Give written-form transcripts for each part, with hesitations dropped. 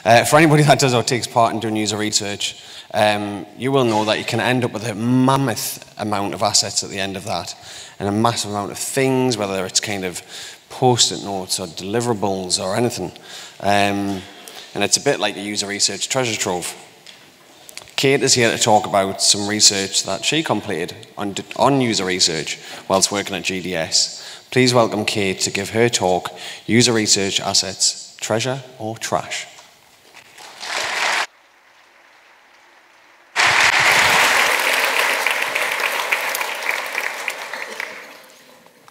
For anybody that does or takes part in doing user research, you will know that you can end up with a mammoth amount of assets at the end of that, and a massive amount of things, whether it's kind of post-it notes or deliverables or anything. And it's a bit like a user research treasure trove. Kate is here to talk about some research that she completed on user research whilst working at GDS. Please welcome Kate to give her talk, User Research Assets, Treasure or Trash?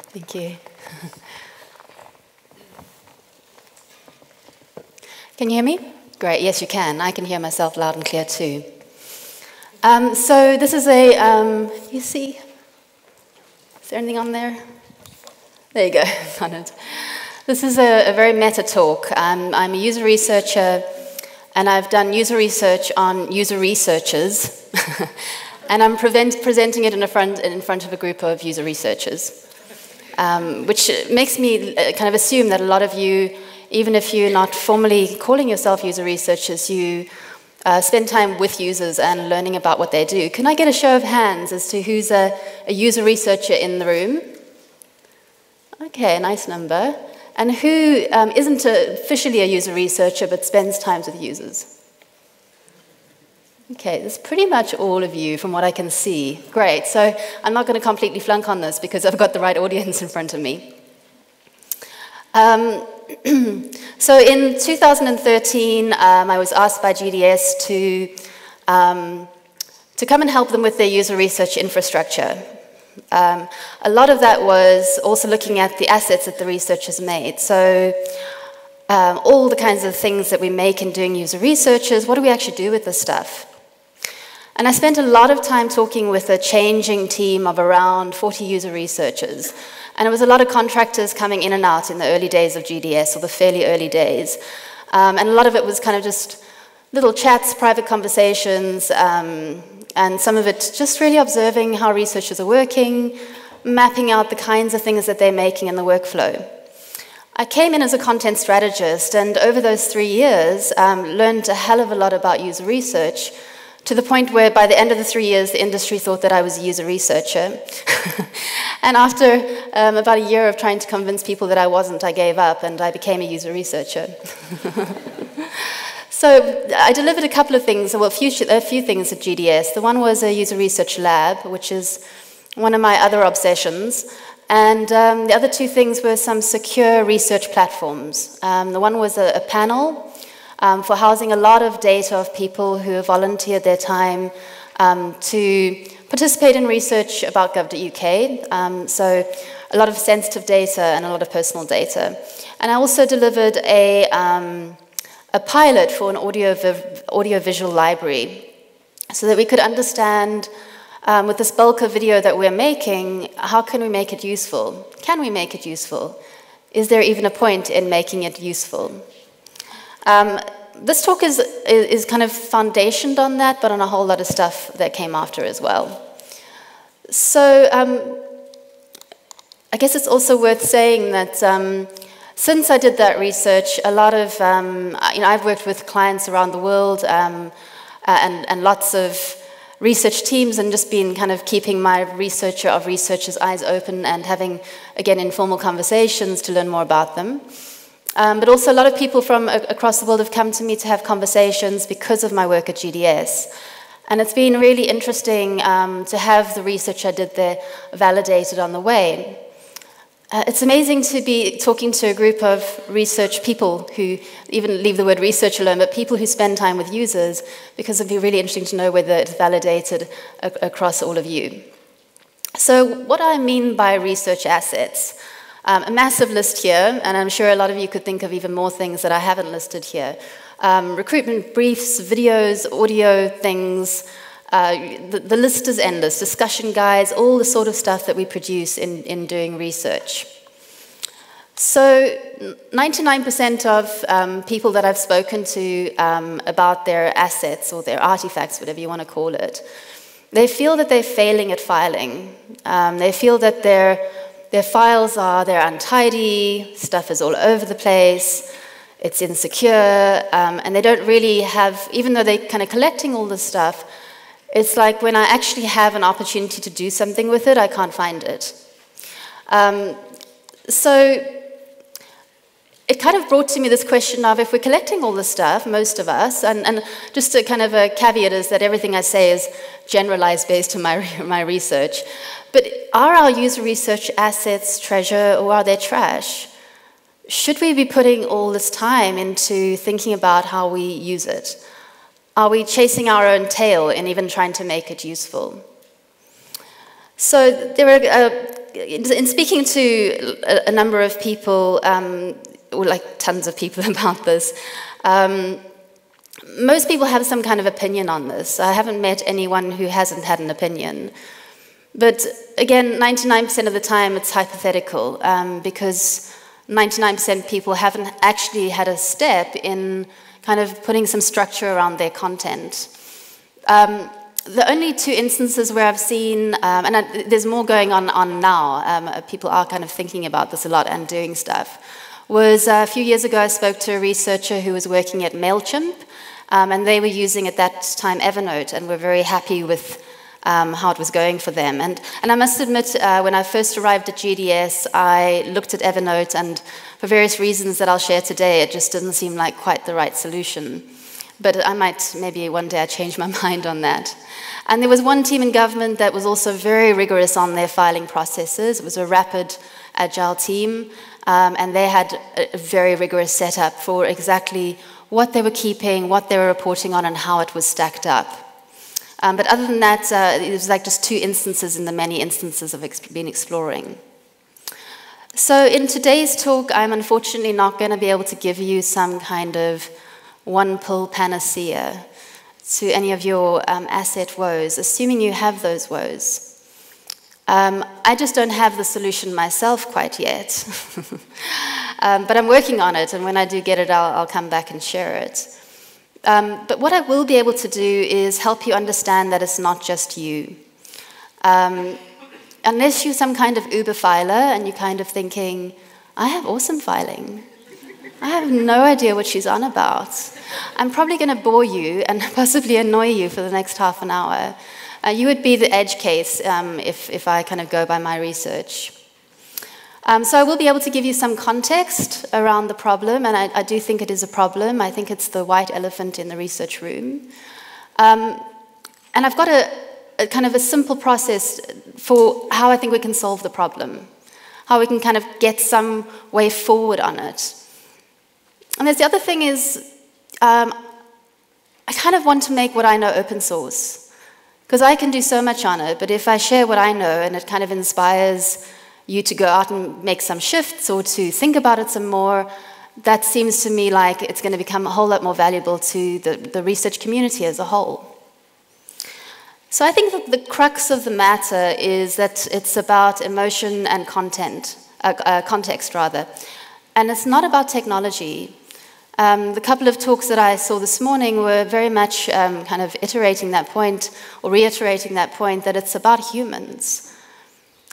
Thank you. Can you hear me? Great, yes you can. I can hear myself loud and clear too. So this is a, you see, is there anything on there? There you go, on it. This is a very meta talk. I'm a user researcher, and I've done user research on user researchers, and I'm presenting it in front of a group of user researchers. Which makes me kind of assume that a lot of you, even if you're not formally calling yourself user researchers, you spend time with users and learning about what they do. Can I get a show of hands as to who's a user researcher in the room? Okay, a nice number. And who isn't officially a user researcher but spends time with users? Okay, that's pretty much all of you from what I can see. Great, so I'm not going to completely flunk on this because I've got the right audience in front of me. So in 2013, I was asked by GDS to come and help them with their user research infrastructure. A lot of that was also looking at the assets that the researchers made. So all the kinds of things that we make in doing user researches, what do we actually do with this stuff? And I spent a lot of time talking with a changing team of around 40 user researchers. And it was a lot of contractors coming in and out in the early days of GDS, or the fairly early days. And a lot of it was kind of just little chats, private conversations, and some of it just really observing how researchers are working, mapping out the kinds of things that they're making in the workflow. I came in as a content strategist, and over those 3 years, learned a hell of a lot about user research, to the point where by the end of the 3 years, the industry thought that I was a user researcher. And after about a year of trying to convince people that I wasn't, I gave up and I became a user researcher. So I delivered a couple of things, well, a few things at GDS. The one was a user research lab, which is one of my other obsessions. And the other two things were some secure research platforms. The one was a panel for housing a lot of data of people who have volunteered their time to participate in research about gov.uk. So a lot of sensitive data and a lot of personal data. And I also delivered a pilot for an audio-visual library so that we could understand, with this bulk of video that we're making, how can we make it useful? Can we make it useful? Is there even a point in making it useful? This talk is kind of foundationed on that, but on a whole lot of stuff that came after as well. So I guess it's also worth saying that since I did that research, a lot of, I've worked with clients around the world and lots of research teams, and just been kind of keeping my researcher of researchers' eyes open and having, again, informal conversations to learn more about them. But also a lot of people from across the world have come to me to have conversations because of my work at GDS. And it's been really interesting to have the research I did there validated on the way. It's amazing to be talking to a group of research people who, even leave the word research alone, but people who spend time with users, because it'd be really interesting to know whether it's validated across all of you. So what I mean by research assets, a massive list here, and I'm sure a lot of you could think of even more things that I haven't listed here. Recruitment briefs, videos, audio things, the list is endless, discussion guides, all the sort of stuff that we produce in doing research. So 99% of people that I've spoken to about their assets or their artifacts, whatever you want to call it, they feel that they're failing at filing. They feel that their files they're untidy, stuff is all over the place, it's insecure, and they don't really have, even though they're kind of collecting all this stuff, it's like when I actually have an opportunity to do something with it, I can't find it. So it kind of brought to me this question of, if we're collecting all this stuff, most of us, and just a kind of a caveat is that everything I say is generalized based on my research, but are our user research assets treasure or are they trash? Should we be putting all this time into thinking about how we use it? Are we chasing our own tail and even trying to make it useful? So there are, in speaking to a number of people, or like tons of people about this, most people have some kind of opinion on this. I haven't met anyone who hasn't had an opinion. But again, 99% of the time it's hypothetical, because 99% of people haven't actually had a step in kind of putting some structure around their content. The only two instances where I've seen, and there's more going on now, people are kind of thinking about this a lot and doing stuff, was a few years ago I spoke to a researcher who was working at MailChimp, and they were using at that time Evernote, and were very happy with how it was going for them. And I must admit, when I first arrived at GDS, I looked at Evernote, and for various reasons that I'll share today, it just didn't seem like quite the right solution. But I might, maybe one day I change my mind on that. And there was one team in government that was also very rigorous on their filing processes. It was a rapid, agile team, and they had a very rigorous setup for exactly what they were keeping, what they were reporting on, and how it was stacked up. But other than that, it was like just two instances in the many instances I've been exploring. So in today's talk, I'm unfortunately not going to be able to give you some kind of one-pill panacea to any of your asset woes, assuming you have those woes. I just don't have the solution myself quite yet. But I'm working on it, and when I do get it, I'll come back and share it. But what I will be able to do is help you understand that it's not just you. Unless you're some kind of Uber filer and you're kind of thinking, I have awesome filing. I have no idea what she's on about. I'm probably going to bore you and possibly annoy you for the next half an hour. You would be the edge case if I kind of go by my research. So I will be able to give you some context around the problem, and I do think it is a problem. I think it's the white elephant in the research room. And I've got a kind of a simple process for how I think we can solve the problem, how we can kind of get some way forward on it. And there's the other thing is, I kind of want to make what I know open source, because I can do so much on it, but if I share what I know and it kind of inspires you to go out and make some shifts or to think about it some more, that seems to me like it's going to become a whole lot more valuable to the research community as a whole. So I think that the crux of the matter is that it's about emotion and context, rather. And it's not about technology. The couple of talks that I saw this morning were very much kind of iterating that point, or reiterating that point, that it's about humans.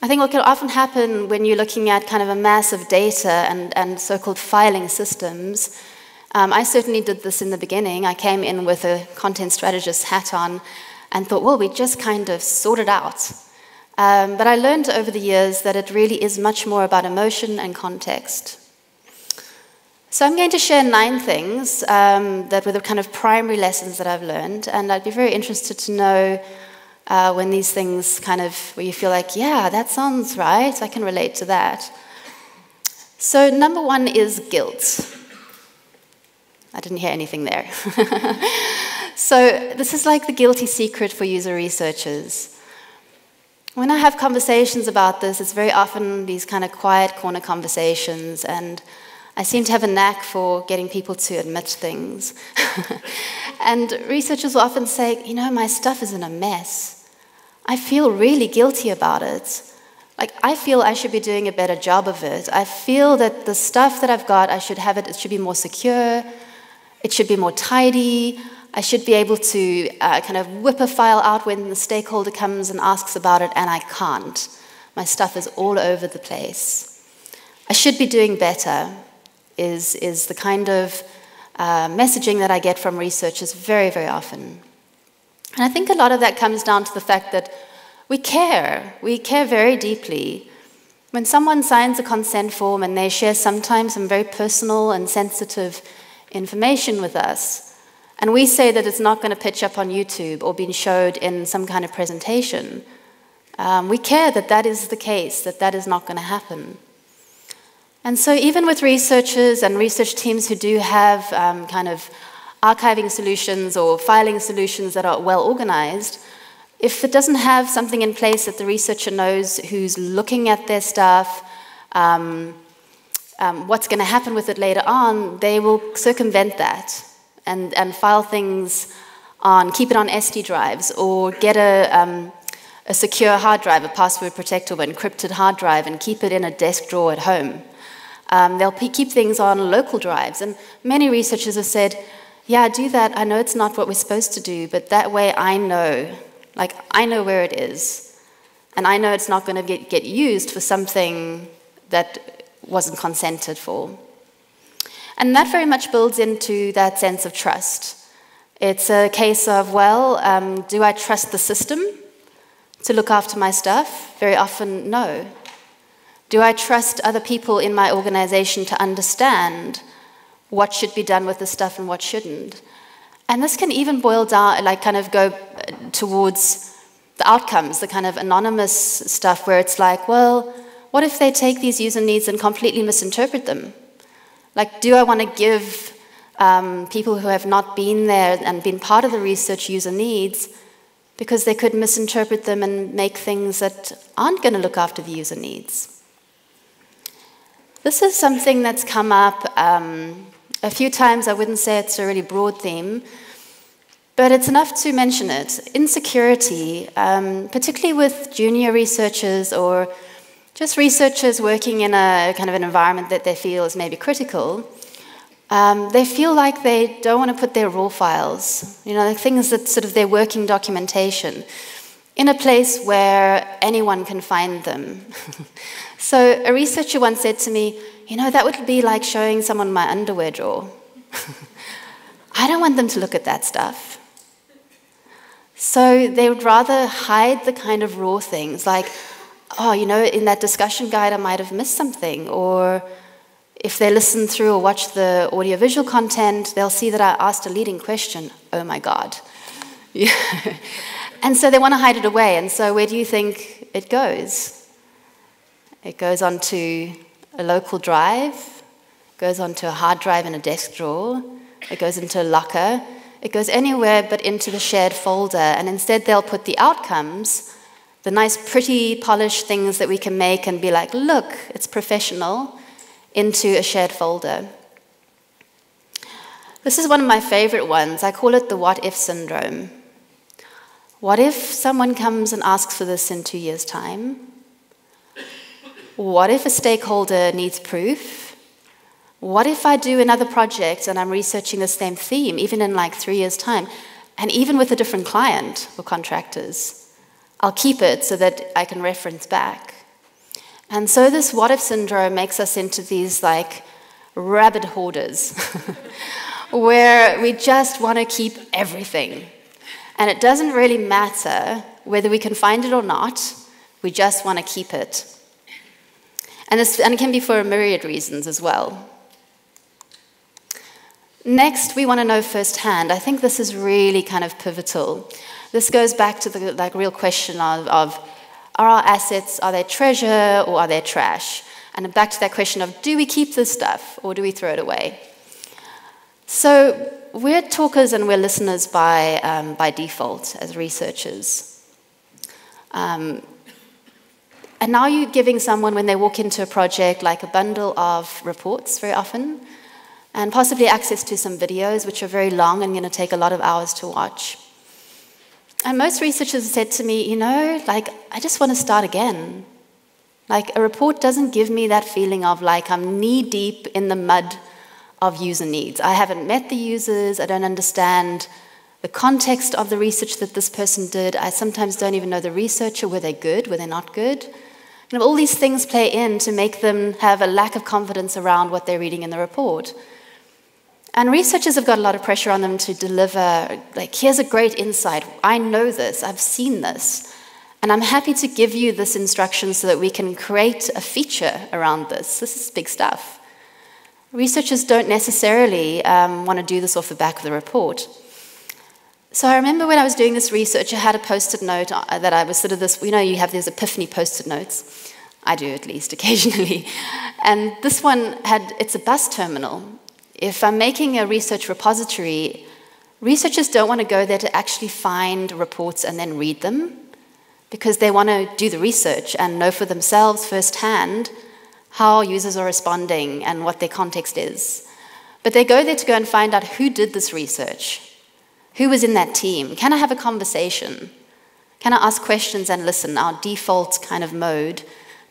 I think what can often happen when you're looking at kind of a mass of data and so-called filing systems, I certainly did this in the beginning. I came in with a content strategist hat on and thought, well, we just kind of sort it out. But I learned over the years that it really is much more about emotion and context. So I'm going to share 9 things that were the kind of primary lessons that I've learned, and I'd be very interested to know when these things kind of, where you feel like, yeah, that sounds right, I can relate to that. So number 1 is guilt. I didn't hear anything there. So this is like the guilty secret for user researchers. When I have conversations about this, it's very often these kind of quiet corner conversations, and I seem to have a knack for getting people to admit things. And researchers will often say, you know, my stuff is in a mess. I feel really guilty about it. Like, I feel I should be doing a better job of it. I feel that the stuff that I've got, I should have it, it should be more secure, it should be more tidy, I should be able to kind of whip a file out when the stakeholder comes and asks about it, and I can't. My stuff is all over the place. I should be doing better. is the kind of messaging that I get from researchers very, very often. And I think a lot of that comes down to the fact that we care. We care very deeply. When someone signs a consent form and they share sometimes some very personal and sensitive information with us, and we say that it's not going to pitch up on YouTube or be showed in some kind of presentation, we care that that is the case, that that is not going to happen. And so even with researchers and research teams who do have kind of archiving solutions or filing solutions that are well organized, if it doesn't have something in place that the researcher knows who's looking at their stuff, what's going to happen with it later on, they will circumvent that and file things on, keep it on SD drives, or get a secure hard drive, a password protected or encrypted hard drive, and keep it in a desk drawer at home. They'll keep things on local drives, and many researchers have said, yeah, do that. I know it's not what we're supposed to do, but that way I know. Like, I know where it is, and I know it's not going to get used for something that wasn't consented for. And that very much builds into that sense of trust. It's a case of, well, do I trust the system to look after my stuff? Very often, no. Do I trust other people in my organization to understand what should be done with the stuff and what shouldn't? And this can even boil down, like kind of go towards the outcomes, the kind of anonymous stuff where it's like, well, what if they take these user needs and completely misinterpret them? Like, do I want to give people who have not been there and been part of the research user needs because they could misinterpret them and make things that aren't going to look after the user needs? This is something that's come up a few times. I wouldn't say it's a really broad theme, but it's enough to mention it. Insecurity, particularly with junior researchers or just researchers working in a kind of an environment that they feel is maybe critical, they feel like they don't want to put their raw files, like things that sort of their working documentation, in a place where anyone can find them. So a researcher once said to me, that would be like showing someone my underwear drawer. I don't want them to look at that stuff. So they would rather hide the kind of raw things, like, oh, in that discussion guide I might have missed something, or if they listen through or watch the audiovisual content, they'll see that I asked a leading question. Oh my God. Yeah. And so they want to hide it away, and so where do you think it goes? It goes onto a local drive, goes onto a hard drive in a desk drawer, it goes into a locker, it goes anywhere but into the shared folder, and instead they'll put the outcomes, the nice, pretty, polished things that we can make and be like, look, it's professional, into a shared folder. This is one of my favorite ones. I call it the what-if syndrome. What if someone comes and asks for this in 2 years' time? What if a stakeholder needs proof? What if I do another project and I'm researching the same theme, even in like 3 years' time, and even with a different client or contractors? I'll keep it so that I can reference back. And so this what-if syndrome makes us into these like rabid hoarders, where we just want to keep everything. And it doesn't really matter whether we can find it or not, we just want to keep it. And it can be for a myriad reasons as well. Next, we want to know firsthand. I think this is really kind of pivotal. This goes back to the real question of are our assets, are they treasure or are they trash? And back to that question of, do we keep this stuff or do we throw it away? So we're talkers and we're listeners by default as researchers. And now you're giving someone, when they walk into a project, like a bundle of reports very often, and possibly access to some videos, which are very long and going to take a lot of hours to watch. And most researchers said to me, I just want to start again. Like, a report doesn't give me that feeling of like I'm knee-deep in the mud of user needs. I haven't met the users, I don't understand the context of the research that this person did. I sometimes don't even know the researcher, were they good, were they not good? kind of all these things play in to make them have a lack of confidence around what they're reading in the report. And researchers have got a lot of pressure on them to deliver, like, here's a great insight. I know this, I've seen this. And I'm happy to give you this instruction so that we can create a feature around this. This is big stuff. Researchers don't necessarily want to do this off the back of the report. So I remember when I was doing this research, I had a post-it note that I was sort of this, you know, you have these epiphany post-it notes. I do, at least occasionally. And this one it's a bus terminal. If I'm making a research repository, researchers don't want to go there to actually find reports and then read them, because they want to do the research and know for themselves firsthand how users are responding and what their context is. But they go there to go and find out who did this research, who was in that team. Can I have a conversation? Can I ask questions and listen, our default kind of mode,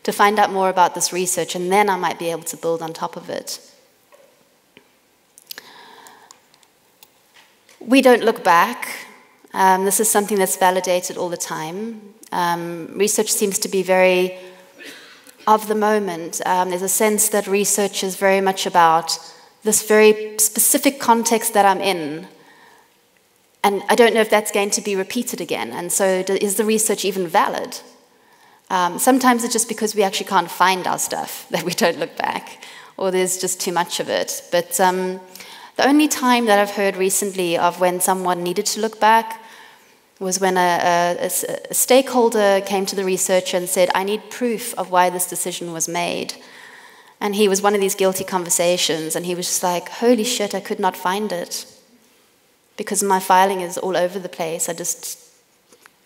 to find out more about this research, and then I might be able to build on top of it. We don't look back. This is something that's validated all the time. Research seems to be very of the moment. There's a sense that research is very much about this very specific context that I'm in. And I don't know if that's going to be repeated again. And so is the research even valid? Sometimes it's just because we actually can't find our stuff that we don't look back, or there's just too much of it. But the only time that I've heard recently of when someone needed to look back was when a stakeholder came to the researcher and said, I need proof of why this decision was made. And he was one of these guilty conversations, and he was just like, holy shit, I could not find it. Because my filing is all over the place. I just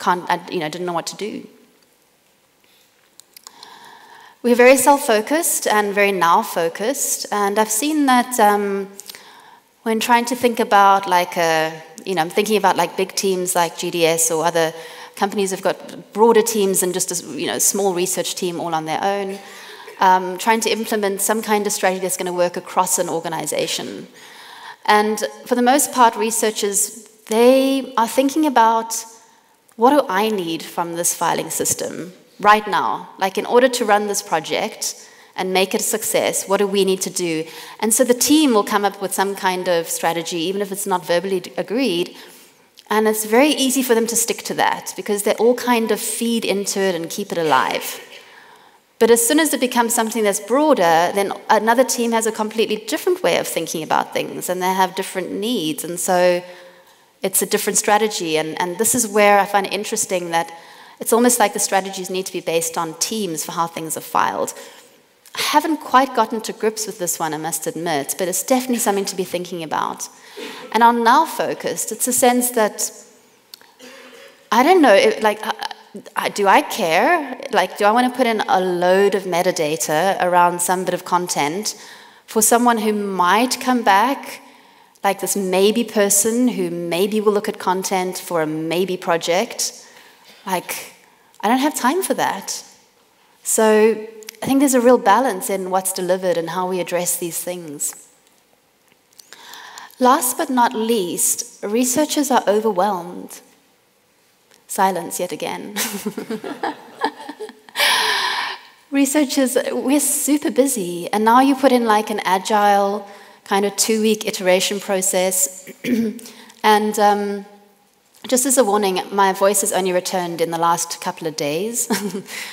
didn't know what to do. We're very self-focused and very now-focused, and I've seen that when trying to think about I'm thinking about like big teams like GDS or other companies have got broader teams than just a small research team all on their own, trying to implement some kind of strategy that's going to work across an organization. And for the most part, researchers, they are thinking about, what do I need from this filing system right now? Like, in order to run this project and make it a success, what do we need to do? And so the team will come up with some kind of strategy, even if it's not verbally agreed. And it's very easy for them to stick to that, because they all kind of feed into it and keep it alive. But as soon as it becomes something that's broader, then another team has a completely different way of thinking about things, and they have different needs. And so it's a different strategy. And this is where I find it interesting that it's almost like the strategies need to be based on teams for how things are filed. I haven't quite gotten to grips with this one, I must admit, but it's definitely something to be thinking about. And on now focused, it's a sense that, I don't know, do I care? Do I want to put in a load of metadata around some bit of content for someone who might come back, like this maybe person who maybe will look at content for a maybe project? I don't have time for that. So I think there's a real balance in what's delivered and how we address these things. Last but not least, researchers are overwhelmed. Silence yet again. Researchers, we're super busy, and now you put in like an agile kind of 2-week iteration process. And just as a warning, my voice has only returned in the last couple of days,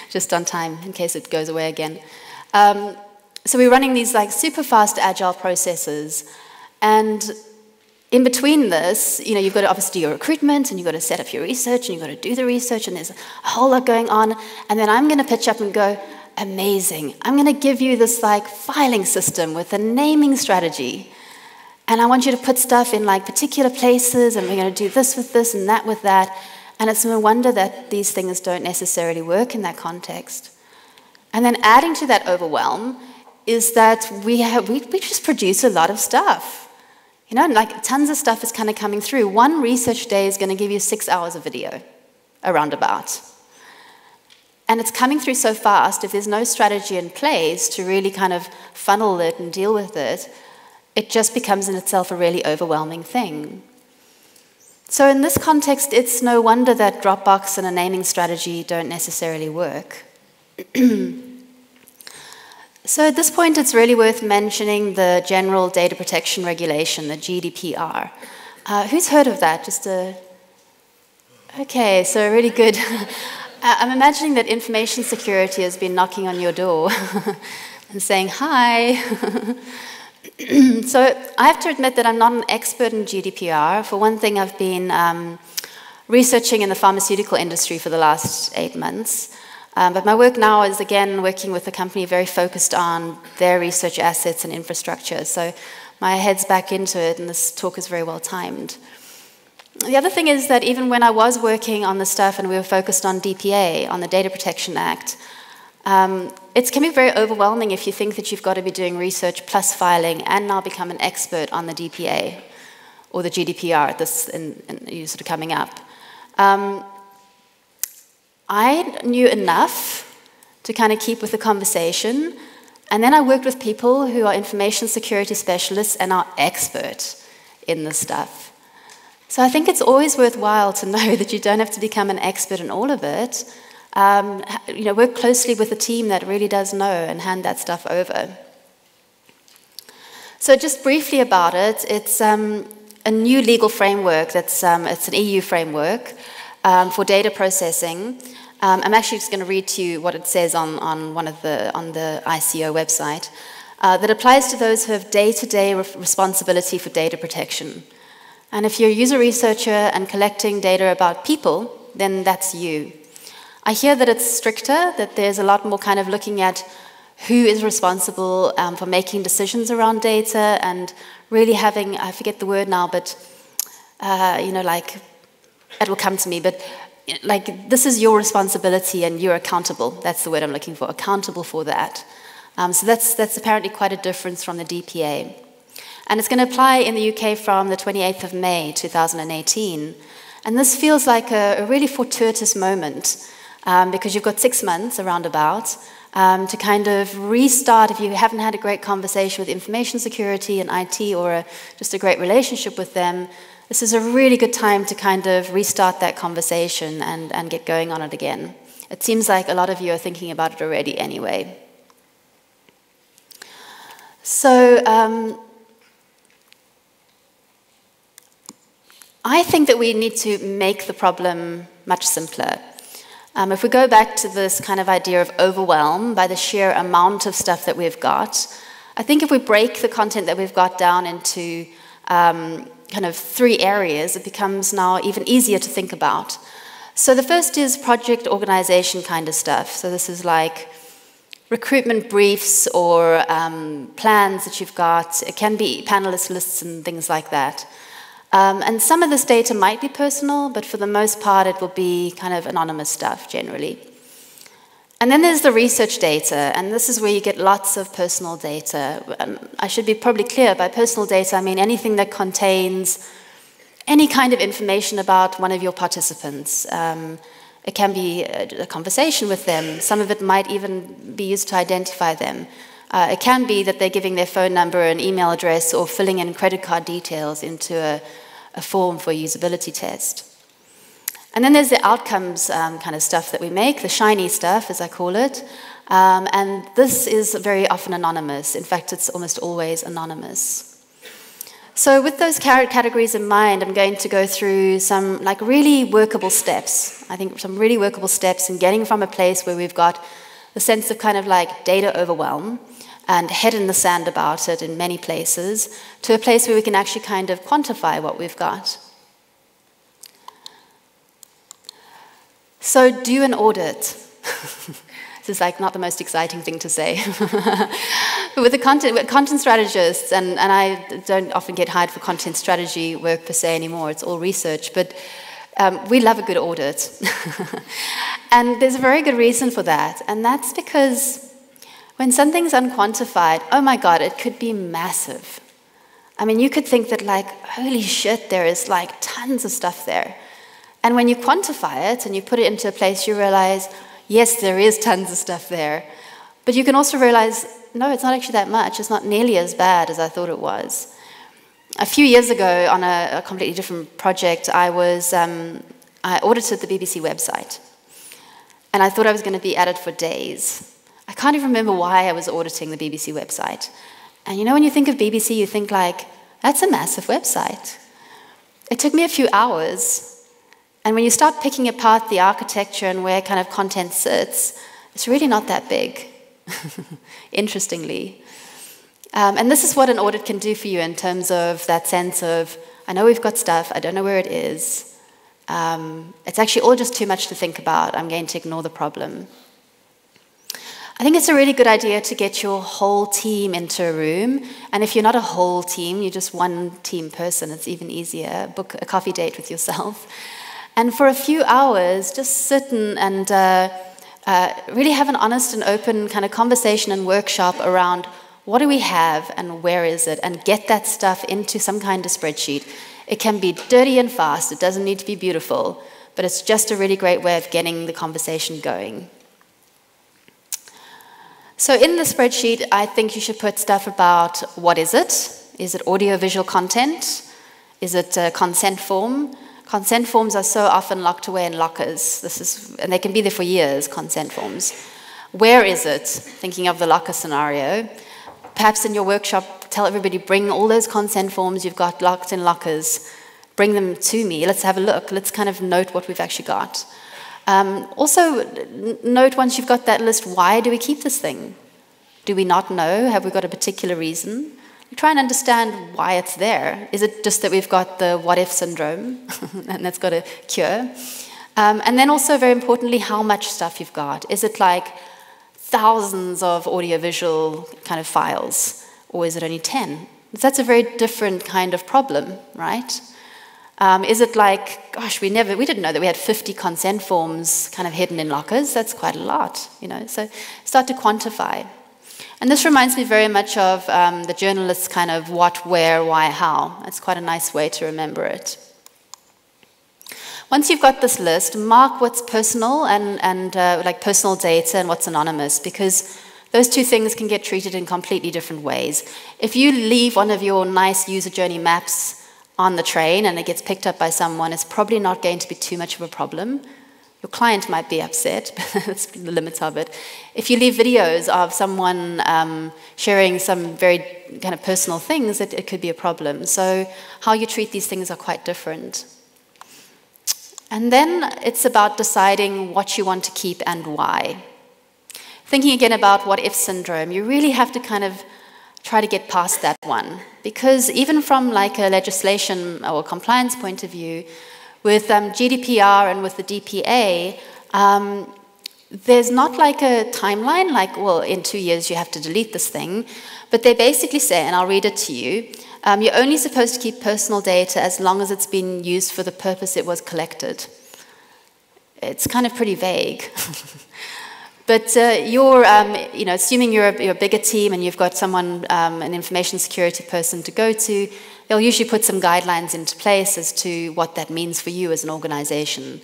just on time in case it goes away again. So we're running these like super fast agile processes, and in between this, you've got to obviously do your recruitment, and you've got to set up your research, and you've got to do the research, and there's a whole lot going on. And then I'm going to pitch up and go, amazing. I'm going to give you this like filing system with a naming strategy. And I want you to put stuff in like particular places, and we're going to do this with this and that with that. And it's no wonder that these things don't necessarily work in that context. And then adding to that overwhelm is that we just produce a lot of stuff. Like tons of stuff is kind of coming through. One research day is going to give you 6 hours of video, around about. And it's coming through so fast, if there's no strategy in place to really kind of funnel it and deal with it, it just becomes in itself a really overwhelming thing. So in this context, it's no wonder that Dropbox and a naming strategy don't necessarily work. So at this point, it's really worth mentioning the General Data Protection Regulation, the GDPR. Who's heard of that? Okay, so really good. I'm imagining that information security has been knocking on your door and saying, hi. So I have to admit that I'm not an expert in GDPR. For one thing, I've been researching in the pharmaceutical industry for the last 8 months. But my work now is, again, working with a company very focused on their research assets and infrastructure. So my head's back into it, and this talk is very well timed. The other thing is that even when I was working on the stuff and we were focused on DPA, on the Data Protection Act, it can be very overwhelming if you think that you've got to be doing research plus filing and now become an expert on the DPA or the GDPR you're sort of coming up. I knew enough to kind of keep with the conversation, and then I worked with people who are information security specialists and are expert in this stuff. So I think it's always worthwhile to know that you don't have to become an expert in all of it. Work closely with a team that really does know and hand that stuff over. So just briefly about it, it's a new legal framework. It's an EU framework for data processing. I'm actually just going to read to you what it says on the ICO website. That applies to those who have day-to-day responsibility for data protection. And if you're a user researcher and collecting data about people, then that's you. I hear that it's stricter, that there's a lot more kind of looking at who is responsible for making decisions around data and really having, I forget the word now, but, like, it will come to me, but like, this is your responsibility and you're accountable. That's the word I'm looking for, accountable for that. So that's apparently quite a difference from the DPA. And it's going to apply in the UK from the 28th of May, 2018. And this feels like a really fortuitous moment because you've got 6 months, around about, to kind of restart if you haven't had a great conversation with information security and IT or just a great relationship with them. This is a really good time to kind of restart that conversation and get going on it again. It seems like a lot of you are thinking about it already anyway. So I think that we need to make the problem much simpler. If we go back to this kind of idea of overwhelm by the sheer amount of stuff that we've got, I think if we break the content that we've got down into kind of 3 areas, it becomes now even easier to think about. So the first is project organization kind of stuff. So this is like recruitment briefs or plans that you've got. It can be panelist lists and things like that. And some of this data might be personal, but for the most part it will be kind of anonymous stuff generally. And then there's the research data, and this is where you get lots of personal data. I should be probably clear, by personal data I mean anything that contains any kind of information about one of your participants. It can be a conversation with them. Some of it might even be used to identify them. It can be that they're giving their phone number and email address or filling in credit card details into a form for a usability test. And then there's the outcomes kind of stuff that we make, the shiny stuff, as I call it. And this is very often anonymous. In fact, it's almost always anonymous. So with those categories in mind, I'm going to go through some like really workable steps. I think some really workable steps in getting from a place where we've got the sense of kind of like data overwhelm and head in the sand about it in many places, to a place where we can actually kind of quantify what we've got. So do an audit. This is like not the most exciting thing to say. But with content strategists, and I don't often get hired for content strategy work per se anymore, it's all research, but we love a good audit. And there's a very good reason for that, and that's because when something's unquantified, oh my God, it could be massive. I mean, you could think that like, holy shit, there is like tons of stuff there. And when you quantify it and you put it into a place, you realize, yes, there is tons of stuff there. But you can also realize, no, it's not actually that much. It's not nearly as bad as I thought it was. A few years ago, on a completely different project, I audited the BBC website. and I thought I was going to be at it for days. I can't even remember why I was auditing the BBC website. And you know, when you think of BBC, you think like, that's a massive website. It took me a few hours. And when you start picking apart the architecture and where kind of content sits, it's really not that big, interestingly. And this is what an audit can do for you in terms of that sense of, I know we've got stuff, I don't know where it is. It's actually all just too much to think about. I'm going to ignore the problem. I think it's a really good idea to get your whole team into a room. And if you're not a whole team, you're just one team person, it's even easier. Book a coffee date with yourself. And for a few hours, just sit and really have an honest and open kind of conversation and workshop around what do we have and where is it, and get that stuff into some kind of spreadsheet. It can be dirty and fast, it doesn't need to be beautiful, but it's just a really great way of getting the conversation going. So in the spreadsheet, I think you should put stuff about what is it? Is it audio-visual content? Is it a consent form? Consent forms are so often locked away in lockers. And they can be there for years, consent forms. Where is it? Thinking of the locker scenario. Perhaps in your workshop, tell everybody, bring all those consent forms you've got locked in lockers. Bring them to me. Let's have a look. Let's kind of note what we've actually got. Also, note once you've got that list, why do we keep this thing? Do we not know? Have we got a particular reason? You try and understand why it's there. Is it just that we've got the what-if syndrome and that's got a cure? And then also, very importantly, how much stuff you've got. Is it like thousands of audiovisual kind of files, or is it only 10? That's a very different kind of problem, right? Is it like, gosh, we didn't know that we had 50 consent forms kind of hidden in lockers? That's quite a lot, you know. So start to quantify. And this reminds me very much of the journalist's kind of what, where, why, how. That's quite a nice way to remember it. Once you've got this list, mark what's personal and like personal data and what's anonymous, because those two things can get treated in completely different ways. If you leave one of your nice user journey maps on the train and it gets picked up by someone, it's probably not going to be too much of a problem. Your client might be upset, but that's the limits of it. If you leave videos of someone sharing some very kind of personal things, it could be a problem. So how you treat these things are quite different. And then it's about deciding what you want to keep and why. Thinking again about what-if syndrome, you really have to kind of try to get past that one. Because even from like a legislation or compliance point of view, with GDPR and with the DPA, there's not like a timeline, like, well, in 2 years you have to delete this thing. But they basically say, and I'll read it to you, you're only supposed to keep personal data as long as it's been used for the purpose it was collected. It's kind of pretty vague. But assuming you're a bigger team and you've got someone, an information security person to go to, they'll usually put some guidelines into place as to what that means for you as an organization.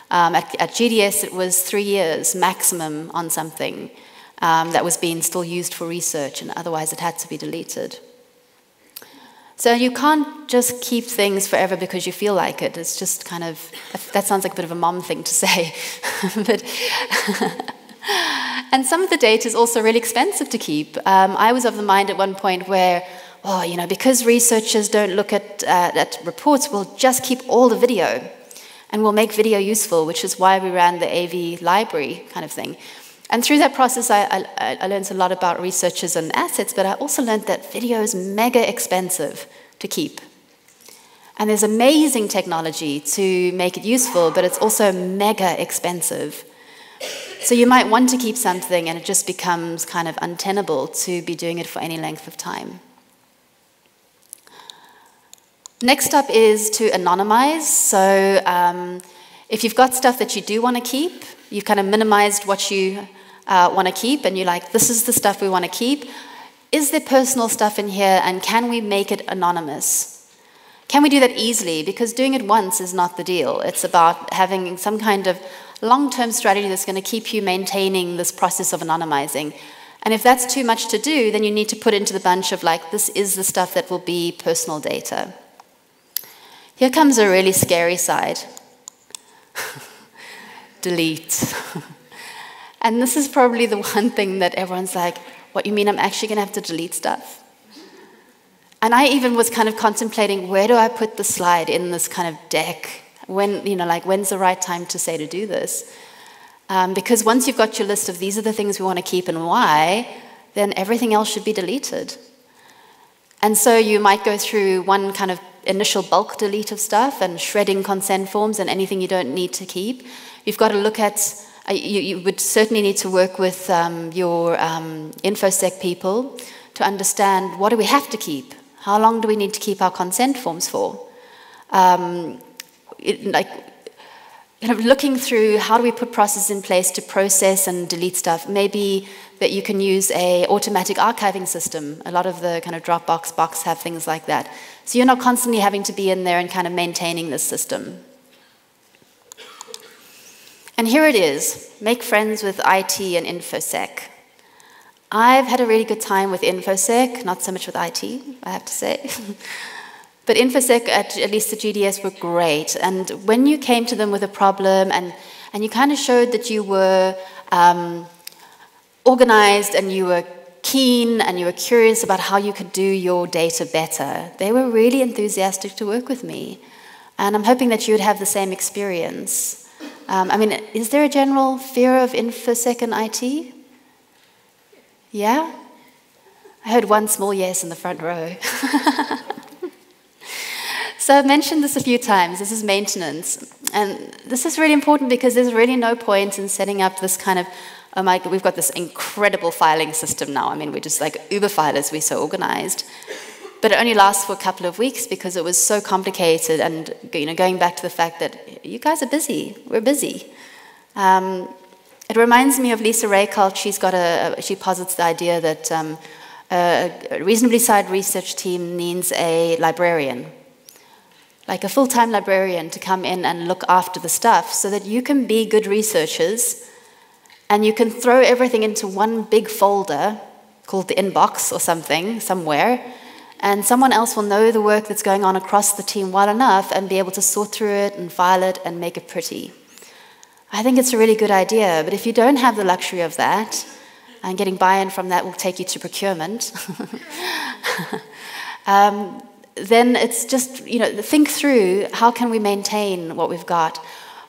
At GDS, it was 3 years maximum on something that was being still used for research, and otherwise it had to be deleted. So you can't just keep things forever because you feel like it. It's just kind of, that sounds like a bit of a mom thing to say. But and some of the data is also really expensive to keep. I was of the mind at one point where, because researchers don't look at reports, we'll just keep all the video and we'll make video useful, which is why we ran the AV library kind of thing. And through that process, I learned a lot about researchers and assets, but I also learned that video is mega expensive to keep. And there's amazing technology to make it useful, but it's also mega expensive. So you might want to keep something and it just becomes kind of untenable to be doing it for any length of time. Next up is to anonymize. So if you've got stuff that you do want to keep, you've kind of minimized what you want to keep, and you're like, this is the stuff we want to keep. Is there personal stuff in here, and can we make it anonymous? Can we do that easily? Because doing it once is not the deal. It's about having some kind of long-term strategy that's going to keep you maintaining this process of anonymizing. And if that's too much to do, then you need to put into the bunch of like, this is the stuff that will be personal data. Here comes a really scary side. Delete. And this is probably the one thing that everyone's like, what, you mean I'm actually going to have to delete stuff? And I even was kind of contemplating, where do I put the slide in this kind of deck? When, like, when's the right time to say to do this? Because once you've got your list of these are the things we want to keep and why, then everything else should be deleted. And so you might go through one kind of initial bulk delete of stuff and shredding consent forms and anything you don't need to keep. You've got to look at, you would certainly need to work with your InfoSec people to understand, what do we have to keep? How long do we need to keep our consent forms for? Looking through, how do we put processes in place to process and delete stuff? Maybe that you can use a automatic archiving system. A lot of the kind of Dropbox box have things like that. So you're not constantly having to be in there and kind of maintaining this system. And here it is, make friends with IT and InfoSec. I've had a really good time with InfoSec, not so much with IT, I have to say. But InfoSec, at least the GDS, were great. And when you came to them with a problem and you kind of showed that you were organized and you were keen and you were curious about how you could do your data better, they were really enthusiastic to work with me. And I'm hoping that you would have the same experience. Is there a general fear of InfoSec and IT? Yeah? I heard one small yes in the front row. So I've mentioned this a few times. This is maintenance. And this is really important because there's really no point in setting up this kind of, oh my God, we've got this incredible filing system now. We're just like uber filers, we're so organized. But it only lasts for a couple of weeks because it was so complicated, and going back to the fact that you guys are busy, we're busy. It reminds me of Lisa Raycult. She posits the idea that a reasonably sized research team needs a librarian, like a full-time librarian, to come in and look after the stuff so that you can be good researchers and you can throw everything into one big folder called the inbox or something, somewhere, and someone else will know the work that's going on across the team well enough and be able to sort through it and file it and make it pretty. I think it's a really good idea, but if you don't have the luxury of that, and getting buy-in from that will take you to procurement, then it's just, think through, how can we maintain what we've got?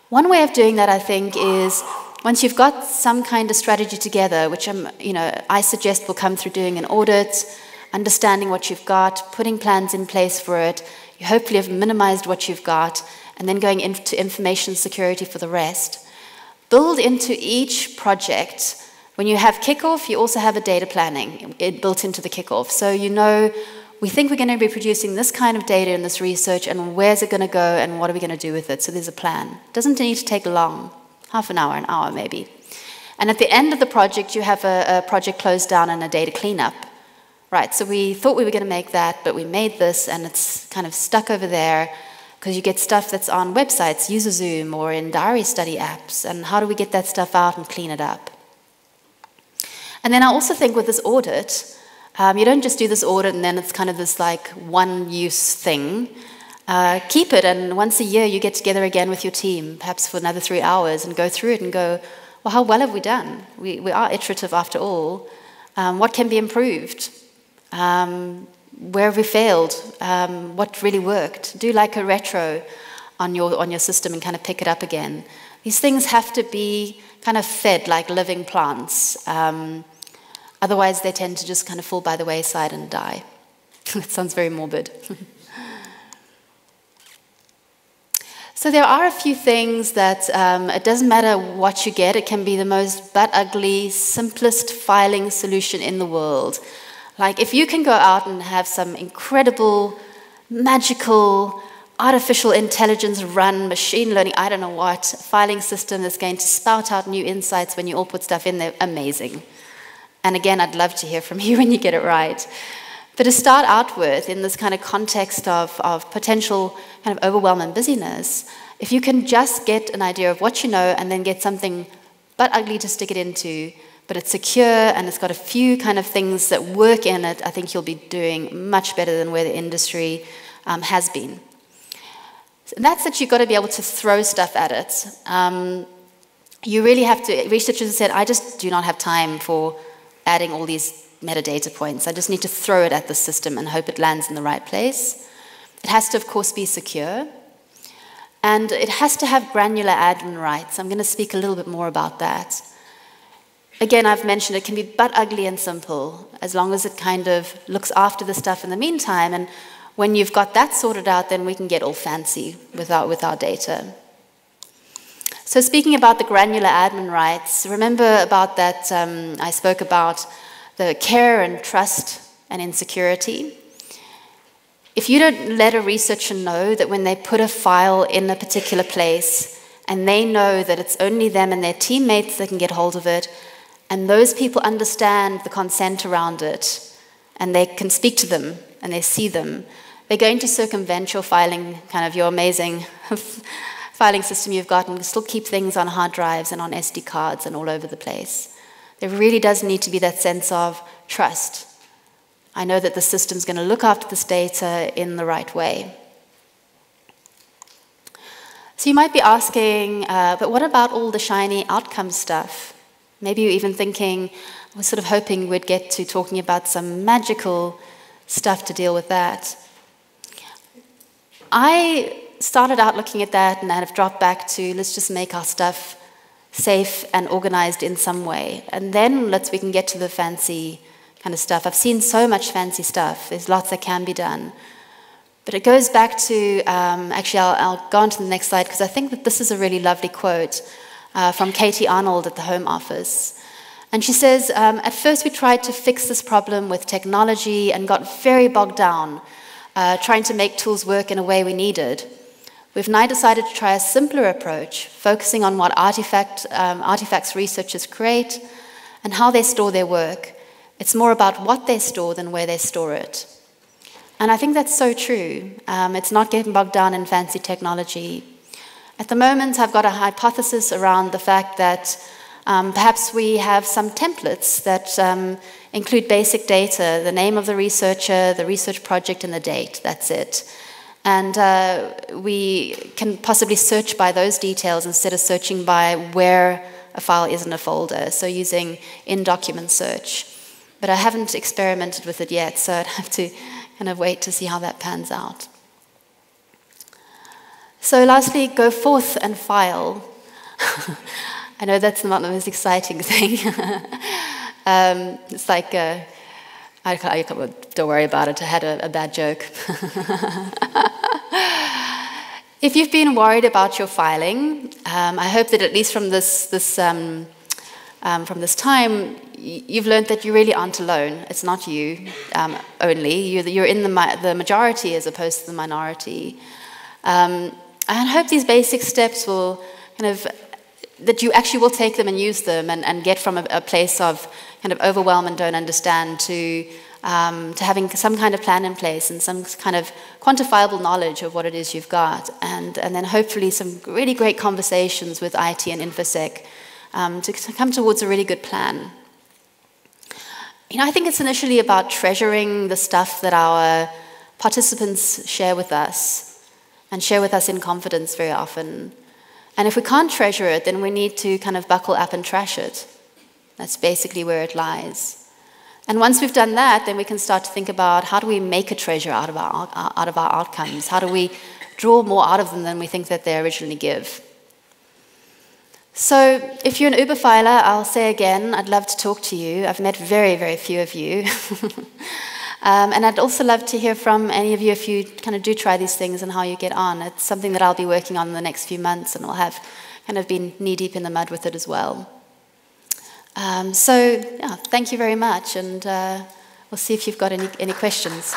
One way of doing that, I think, is once you've got some kind of strategy together, which I suggest will come through doing an audit, understanding what you've got, putting plans in place for it, you hopefully have minimized what you've got, and then going into information security for the rest. Build into each project. When you have kickoff, you also have a data planning built into the kickoff. So we think we're going to be producing this kind of data in this research, and where's it going to go, and what are we going to do with it? So there's a plan. It doesn't need to take long, half an hour maybe. And at the end of the project, you have a project closed down and a data cleanup. Right, so we thought we were going to make that, but we made this, and it's kind of stuck over there, because you get stuff that's on websites, UserZoom, or in diary study apps, and how do we get that stuff out and clean it up? And then I also think with this audit, you don't just do this audit and then it's kind of this like one-use thing. Keep it, and once a year you get together again with your team, perhaps for another 3 hours, and go through it and go, well, how well have we done? We are iterative after all. What can be improved? Where have we failed? What really worked? Do like a retro on your system and kind of pick it up again. These things have to be kind of fed like living plants. Otherwise, they tend to just kind of fall by the wayside and die. That sounds very morbid. So there are a few things that it doesn't matter what you get. It can be the most butt-ugly, simplest filing solution in the world. Like if you can go out and have some incredible, magical, artificial intelligence run, machine learning, I don't know what, filing system that's going to spout out new insights when you all put stuff in there, amazing. And again, I'd love to hear from you when you get it right. But to start out with, in this kind of context of potential kind of overwhelm and busyness, if you can just get an idea of what you know and then get something but ugly to stick it into, but it's secure and it's got a few kind of things that work in it, I think you'll be doing much better than where the industry has been. And that's that you've got to be able to throw stuff at it. you really have to, researchers have said, I just do not have time for adding all these metadata points. I just need to throw it at the system and hope it lands in the right place. It has to, of course, be secure. And it has to have granular admin rights. I'm going to speak a little bit more about that. Again, I've mentioned it can be but ugly and simple, as long as it kind of looks after the stuff in the meantime. And when you've got that sorted out, then we can get all fancy with our data. So speaking about the granular admin rights, remember about that, I spoke about the care and trust and insecurity. If you don't let a researcher know that when they put a file in a particular place and they know that it's only them and their teammates that can get hold of it, and those people understand the consent around it, and they can speak to them and they see them, they're going to circumvent your filing, kind of your amazing filing system you've got, and still keep things on hard drives and on SD cards and all over the place. There really does need to be that sense of trust. I know that the system's going to look after this data in the right way. So you might be asking, but what about all the shiny outcome stuff? Maybe you're even thinking, I was sort of hoping we'd get to talking about some magical stuff to deal with that. I started out looking at that and have dropped back to, let's just make our stuff safe and organized in some way. And then we can get to the fancy kind of stuff. I've seen so much fancy stuff. There's lots that can be done. But it goes back to, actually I'll go on to the next slide because I think that this is a really lovely quote from Katie Arnold at the Home Office. And she says, at first we tried to fix this problem with technology and got very bogged down, trying to make tools work in a way we needed. We've now decided to try a simpler approach, focusing on what artifacts researchers create and how they store their work. It's more about what they store than where they store it. And I think that's so true. It's not getting bogged down in fancy technology. At the moment, I've got a hypothesis around the fact that perhaps we have some templates that include basic data, the name of the researcher, the research project, and the date. That's it. And we can possibly search by those details instead of searching by where a file is in a folder, so using in-document search. But I haven't experimented with it yet, so I'd have to kind of wait to see how that pans out. So lastly, go forth and file. I know that's not the most exciting thing. It's like, don't worry about it, I had a bad joke. If you've been worried about your filing, I hope that at least from this time, you've learned that you really aren't alone. It's not you only. You're in the majority as opposed to the minority. And I hope these basic steps will kind of, that you actually will take them and use them and get from a place of kind of overwhelm and don't understand to having some kind of plan in place and some kind of quantifiable knowledge of what it is you've got, and then hopefully some really great conversations with IT and InfoSec to come towards a really good plan. You know, I think it's initially about treasuring the stuff that our participants share with us, and share with us in confidence very often. And if we can't treasure it, then we need to kind of buckle up and trash it. That's basically where it lies. And once we've done that, then we can start to think about how do we make a treasure out of our outcomes? How do we draw more out of them than we think that they originally give? So if you're an Uber filer, I'll say again, I'd love to talk to you. I've met very, very few of you. And I'd also love to hear from any of you if you kind of do try these things and how you get on. It's something that I'll be working on in the next few months, and I'll have kind of been knee-deep in the mud with it as well. So, yeah, thank you very much, and we'll see if you've got any questions.